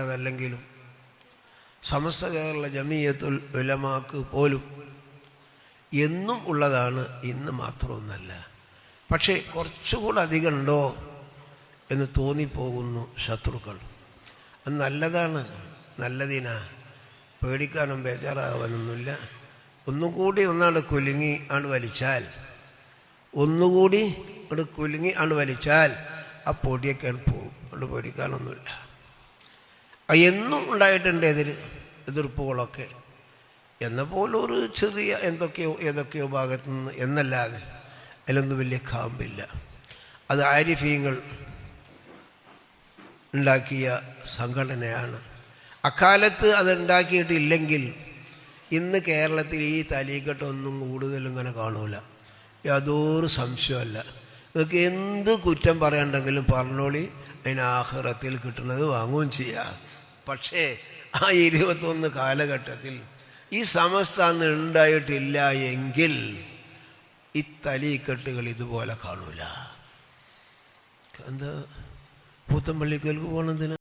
അതല്ലെങ്കിലും സമസ്ത കേരള ജമിയത്തുൽ ഉലമാക്ക് പോലും എന്നും ഉള്ളതാണ്, ഇന്ന് മാത്രമൊന്നല്ല. പക്ഷേ കുറച്ചുകൂടെ അധികം ഉണ്ടോ എന്ന് തോന്നിപ്പോകുന്നു ശത്രുക്കൾ. അത് നല്ലതാണ്, നല്ലതിനാ, പേടിക്കാനും ബേജാറാകാനൊന്നുമില്ല. ഒന്നുകൂടി ഒന്നാണ്ട് കുലുങ്ങി ആണ്ട് വലിച്ചാൽ, ഒന്നുകൂടി അവിടെ കുലുങ്ങി ആണ്ട് വലിച്ചാൽ ആ പൊടിയൊക്കെ പോകും. അതുകൊണ്ട് പേടിക്കാനൊന്നുമില്ല. എന്നും ഉണ്ടായിട്ടുണ്ട് എതിർപ്പുകളൊക്കെ, എന്ന പോലെ ഒരു ചെറിയ ഏതൊക്കെയോ ഭാഗത്തു നിന്ന് എന്നല്ലാതെ അതിലൊന്നും വലിയ കാമ്പില്ല. അത് ആരിഫീങ്ങൾ ഉണ്ടാക്കിയ സംഘടനയാണ്. അക്കാലത്ത് അതുണ്ടാക്കിയിട്ടില്ലെങ്കിൽ ഇന്ന് കേരളത്തിൽ ഈ തലീക്കെട്ടൊന്നും കൂടുതലും ഇങ്ങനെ കാണൂല, യാതൊരു സംശയമല്ല. നിങ്ങൾക്ക് എന്ത് കുറ്റം പറയാണ്ടെങ്കിലും പറഞ്ഞോളി, അതിന് ആഖിറത്തിൽ കിട്ടുന്നത് വാങ്ങുകയും ചെയ്യാം. പക്ഷേ ആ 21 കാലഘട്ടത്തിൽ ഈ സമസ്ത അന്ന് ഉണ്ടായിട്ടില്ല എങ്കിൽ ഈ തലീക്കെട്ടുകൾ ഇതുപോലെ കാണൂല. എന്താ പൂത്തമ്പള്ളിക്കൽക്ക് പോകണതിന്